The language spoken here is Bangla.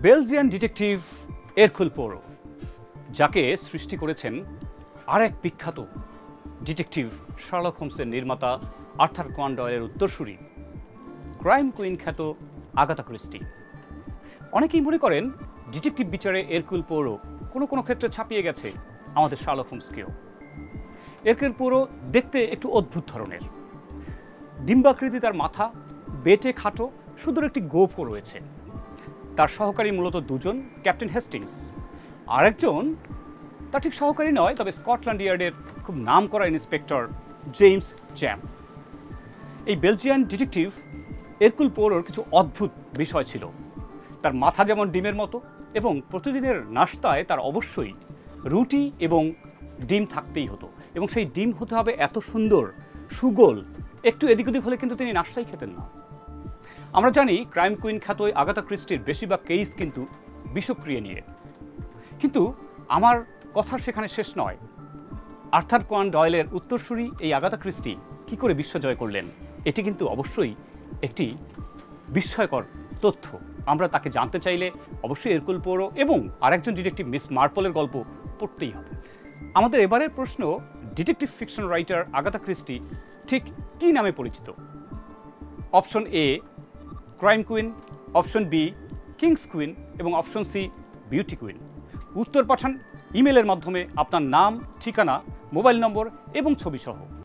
বেলজিয়ান ডিটেকটিভ এরকুল পোরো, যাকে সৃষ্টি করেছেন আরেক বিখ্যাত ডিটেকটিভ শার্লক হোমসের নির্মাতা আর্থার কোনান ডয়েলের উত্তরসূরি ক্রাইম কুইন খ্যাত আগাথা ক্রিস্টি। অনেকেই মনে করেন ডিটেকটিভ বিচারে এরকুল পোরো কোনো ক্ষেত্রে ছাপিয়ে গেছে আমাদের শার্লক হোমসকেও। এরকুল পোরো দেখতে একটু অদ্ভুত ধরনের, ডিম্বাকৃতি তার মাথা, বেটে খাটো, সুন্দর একটি গোঁফও রয়েছে। তার সহকারী মূলত দুজন, ক্যাপ্টেন হেস্টিংস, আরেকজন তার ঠিক সহকারী নয়, তবে স্কটল্যান্ড ইয়ার্ডের খুব নামকরা ইন্সপেক্টর জেমস জ্যাম। এই বেলজিয়ান ডিটেকটিভ এরকুল পোরোর কিছু অদ্ভুত বিষয় ছিল। তার মাথা যেমন ডিমের মতো, এবং প্রতিদিনের নাশতায় তার অবশ্যই রুটি এবং ডিম থাকতেই হতো, এবং সেই ডিম হতে হবে এত সুন্দর সুগোল, একটু এদিক ওদিক হলে কিন্তু তিনি নাশতাই খেতেন না। আমরা জানি ক্রাইম কুইন খ্যাত আগাথা ক্রিস্টির বেশিরভাগ কেস কিন্তু বিষক্রিয়া নিয়ে, কিন্তু আমার কথা সেখানে শেষ নয়। আর্থার কোনান ডয়েলের উত্তরসূরি এই আগাথা ক্রিস্টি কি করে বিশ্ব জয় করলেন, এটি কিন্তু অবশ্যই একটি বিস্ময়কর তথ্য। আমরা তাকে জানতে চাইলে অবশ্যই এরকুল পোরো এবং আরেকজন ডিটেকটিভ মিস মার্পলের গল্প পড়তেই হবে। আমাদের এবারের প্রশ্ন, detective fiction writer Agatha Christie ঠিক কী নামে পরিচিত? Option A crime queen, option B kings queen এবং অপশন সি বিউটি কুইন। উত্তর পাঠান ইমেলের মাধ্যমে আপনার নাম, ঠিকানা, মোবাইল নম্বর এবং ছবি সহ।